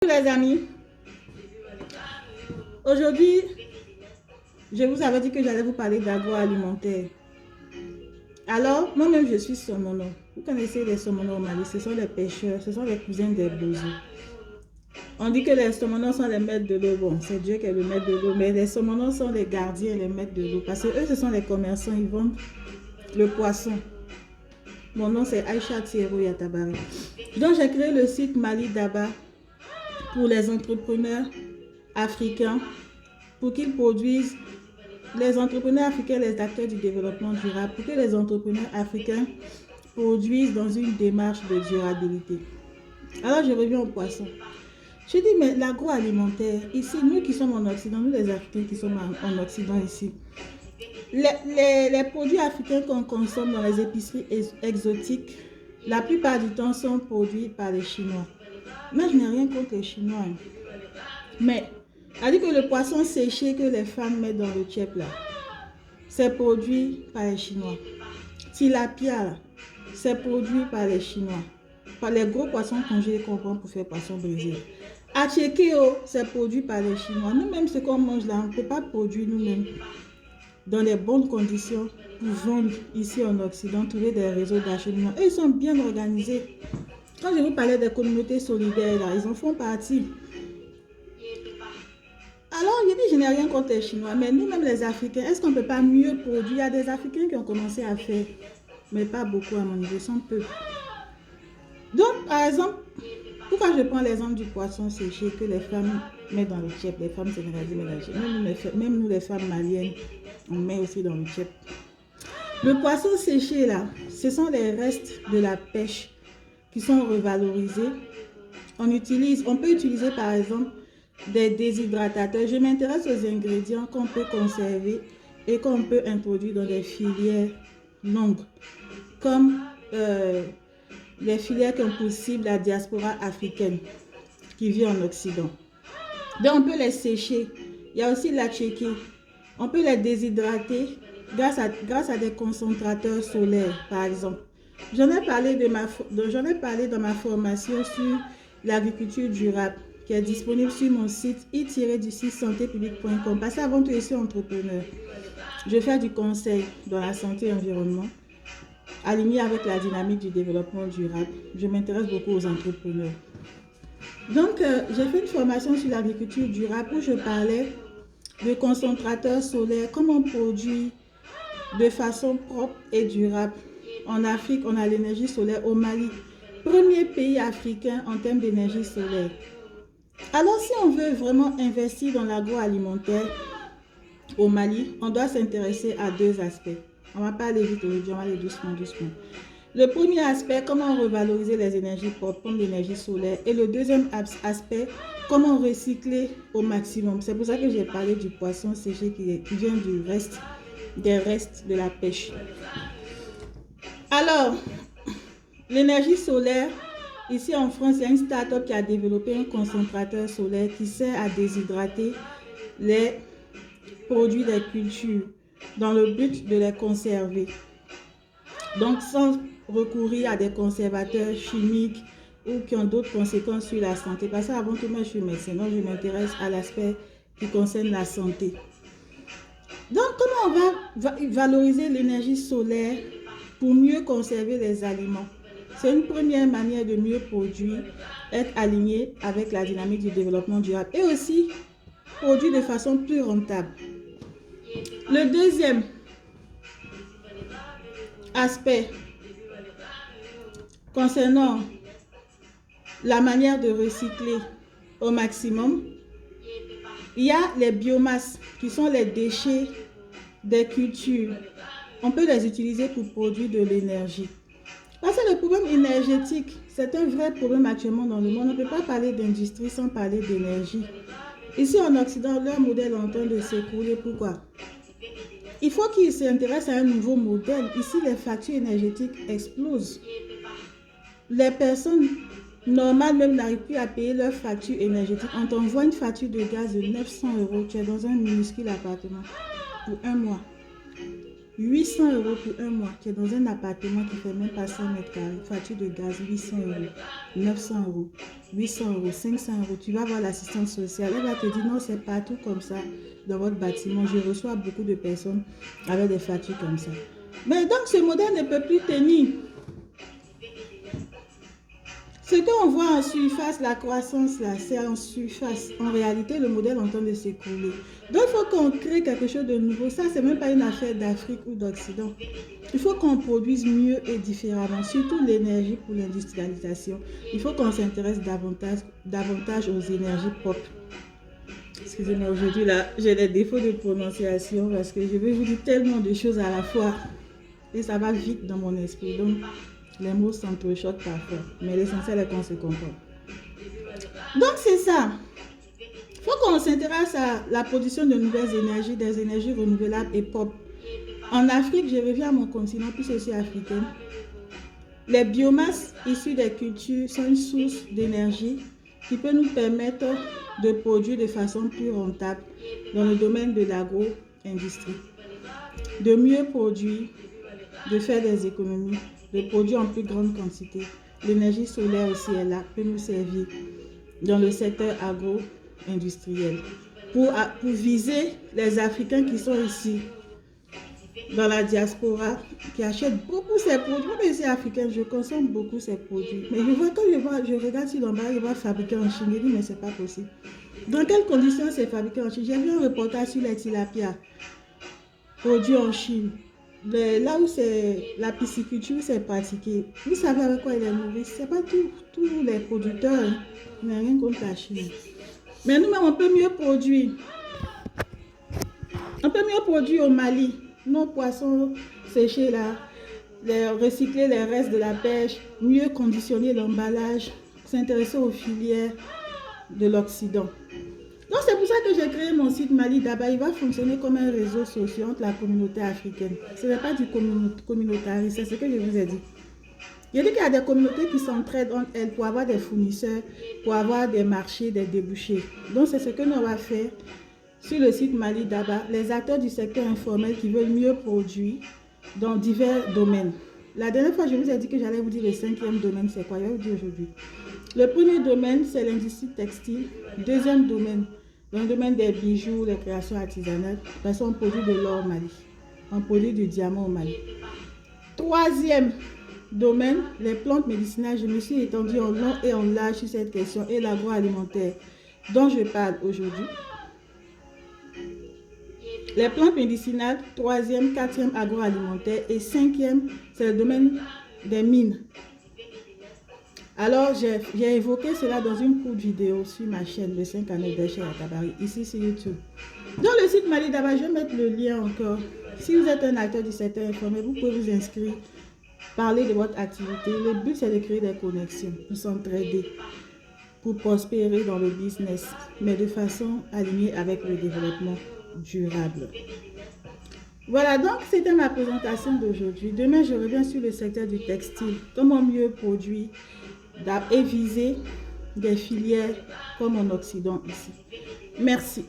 Les amis, aujourd'hui, je vous avais dit que j'allais vous parler d'agroalimentaire. Alors, moi-même, je suis somono. Vous connaissez les somonos au Mali, ce sont les pêcheurs, ce sont les cousins des bouzous. On dit que les somonos sont les maîtres de l'eau. Bon, c'est Dieu qui est le maître de l'eau, mais les somonos sont les gardiens et les maîtres de l'eau. Parce que eux, ce sont les commerçants, ils vendent le poisson. Mon nom, c'est Aïcha Thierry Yatabari. Donc, j'ai créé le site Mali Daba pour les entrepreneurs africains, pour qu'ils produisent, les entrepreneurs africains, les acteurs du développement durable, pour que les entrepreneurs africains produisent dans une démarche de durabilité. Alors je reviens au poisson. Je dis, mais l'agroalimentaire, ici, nous qui sommes en Occident, nous les Africains qui sommes en Occident ici, les produits africains qu'on consomme dans les épiceries exotiques, la plupart du temps sont produits par les Chinois. Moi, je n'ai rien contre les Chinois. Mais, elle dit que le poisson séché que les femmes mettent dans le tchèp là, c'est produit par les Chinois. Tilapia, c'est produit par les Chinois. Par les gros poissons congelés qu'on prend pour faire poisson brisé. Achekeo, c'est produit par les Chinois. Nous-mêmes, ce qu'on mange là, on ne peut pas produire nous-mêmes dans les bonnes conditions pour vendre ici en Occident, trouver des réseaux d'acheminement. Et ils sont bien organisés. Quand je vous parlais des communautés solidaires, là, ils en font partie. Alors, je dis, je n'ai rien contre les Chinois, mais nous-mêmes les Africains, est-ce qu'on ne peut pas mieux produire? Il y a des Africains qui ont commencé à faire, mais pas beaucoup à mon niveau, sont peu. Donc, par exemple, pourquoi je prends l'exemple du poisson séché que les femmes mettent dans le tchèp, les femmes sénégalaises mettent dans le tchèp, même nous les femmes maliennes, on met aussi dans le tchèp. Le poisson séché là, ce sont les restes de la pêche qui sont revalorisés. On peut utiliser par exemple des déshydratateurs. Je m'intéresse aux ingrédients qu'on peut conserver et qu'on peut introduire dans des filières longues, comme les filières qui ont pour cible la diaspora africaine qui vit en Occident. Donc on peut les sécher. Il y a aussi la tchéquée. On peut les déshydrater grâce à des concentrateurs solaires, par exemple. J'en ai parlé dans ma formation sur l'agriculture durable qui est disponible sur mon site i-du6santépublique.com. Parce qu'avant tout, je suis entrepreneur. Je fais du conseil dans la santé et l'environnement, aligné avec la dynamique du développement durable. Je m'intéresse beaucoup aux entrepreneurs. Donc, j'ai fait une formation sur l'agriculture durable où je parlais de concentrateurs solaires, comment on produit de façon propre et durable. En Afrique, on a l'énergie solaire au Mali. Premier pays africain en termes d'énergie solaire. Alors, si on veut vraiment investir dans l'agroalimentaire au Mali, on doit s'intéresser à deux aspects. On ne va pas aller vite aujourd'hui, on va aller doucement. Le premier aspect, comment revaloriser les énergies propres comme l'énergie solaire. Et le deuxième aspect, comment recycler au maximum. C'est pour ça que j'ai parlé du poisson séché qui vient des restes de la pêche. Alors, l'énergie solaire, ici en France, il y a une start-up qui a développé un concentrateur solaire qui sert à déshydrater les produits des cultures dans le but de les conserver. Donc, sans recourir à des conservateurs chimiques ou qui ont d'autres conséquences sur la santé. Parce qu'avant tout, moi, je suis médecin, donc je m'intéresse à l'aspect qui concerne la santé. Donc, comment on va valoriser l'énergie solaire pour mieux conserver les aliments? C'est une première manière de mieux produire, être aligné avec la dynamique du développement durable et aussi produire de façon plus rentable. Le deuxième aspect concernant la manière de recycler au maximum, il y a les biomasses qui sont les déchets des cultures. On peut les utiliser pour produire de l'énergie. Parce que le problème énergétique, c'est un vrai problème actuellement dans le monde. On ne peut pas parler d'industrie sans parler d'énergie. Ici en Occident, leur modèle est en train de s'écrouler. Pourquoi? Il faut qu'ils s'intéressent à un nouveau modèle. Ici, les factures énergétiques explosent. Les personnes normales même n'arrivent plus à payer leurs factures énergétiques. On t'envoie une facture de gaz de 900 €. Tu es dans un minuscule appartement pour un mois. 800 € pour un mois. Tu es dans un appartement qui fait même pas 100 mètres carrés. Facture de gaz, 800 €, 900 €, 800 €, 500 €. Tu vas voir l'assistante sociale. Elle va te dire non, c'est partout comme ça dans votre bâtiment. Je reçois beaucoup de personnes avec des factures comme ça. Mais donc, ce modèle ne peut plus tenir. Ce qu'on voit en surface, la croissance, là, c'est en surface. En réalité, le modèle est en train de s'écrouler. Donc, il faut qu'on crée quelque chose de nouveau. Ça, c'est même pas une affaire d'Afrique ou d'Occident. Il faut qu'on produise mieux et différemment, surtout l'énergie pour l'industrialisation. Il faut qu'on s'intéresse davantage aux énergies propres. Excusez-moi, aujourd'hui, là, j'ai des défauts de prononciation parce que je vais vous dire tellement de choses à la fois. Et ça va vite dans mon esprit. Donc, les mots s'entrechoquent parfois, mais l'essentiel est qu'on se comprend. Donc, c'est ça. Il faut qu'on s'intéresse à la production de nouvelles énergies, des énergies renouvelables et propres. En Afrique, je reviens à mon continent, puis je suis africaine. Les biomasses issues des cultures sont une source d'énergie qui peut nous permettre de produire de façon plus rentable dans le domaine de l'agro-industrie. De mieux produire, de faire des économies, de produire en plus grande quantité. L'énergie solaire aussi est là, peut nous servir dans le secteur agro-industriel. Pour viser les Africains qui sont ici, dans la diaspora, qui achètent beaucoup ces produits. Moi, je suis africaine, je consomme beaucoup ces produits. Mais je regarde sur l'emballage, je vois fabriqué en Chine. Je dis, mais c'est pas possible. Dans quelles conditions c'est fabriqué en Chine? J'ai vu un reportage sur les tilapias produits en Chine. Là où la pisciculture c'est pratiqué, vous savez avec quoi ils les nourrissent. C'est pas tous les producteurs, hein. On n'a rien contre la Chine. Mais nous-mêmes, on peut mieux produire. On peut mieux produire au Mali. Nos poissons séchés là, recycler les restes de la pêche, mieux conditionner l'emballage, s'intéresser aux filières de l'Occident. Donc c'est pour ça que j'ai créé mon site Mali Daba. Il va fonctionner comme un réseau social entre la communauté africaine. Ce n'est pas du communautarisme, c'est ce que je vous ai dit. Je dis qu'il y a des communautés qui s'entraident entre elles pour avoir des fournisseurs, pour avoir des marchés, des débouchés. Donc c'est ce que nous allons faire sur le site Mali Daba. Les acteurs du secteur informel qui veulent mieux produire dans divers domaines. La dernière fois, je vous ai dit que j'allais vous dire le 5e domaine, c'est quoi? Je vais vous dire aujourd'hui. Le premier domaine, c'est l'industrie textile. Deuxième domaine, dans le domaine des bijoux, les créations artisanales, parce qu'on produit de l'or au Mali. On produit du diamant au Mali. Troisième domaine, les plantes médicinales. Je me suis étendue en long et en large sur cette question et l'agroalimentaire dont je parle aujourd'hui. Les plantes médicinales, troisième, quatrième agroalimentaire et cinquième, c'est le domaine des mines. Alors, j'ai évoqué cela dans une courte vidéo sur ma chaîne, le 5 années d'Eche Yatabari, ici sur YouTube. Dans le site Mali Daba, je vais mettre le lien encore. Si vous êtes un acteur du secteur informel, vous pouvez vous inscrire, parler de votre activité. Le but, c'est de créer des connexions, de s'entraider pour prospérer dans le business, mais de façon alignée avec le développement durable. Voilà, donc c'était ma présentation d'aujourd'hui. Demain, je reviens sur le secteur du textile. Comment mieux produire et viser des filières comme en Occident ici. Merci.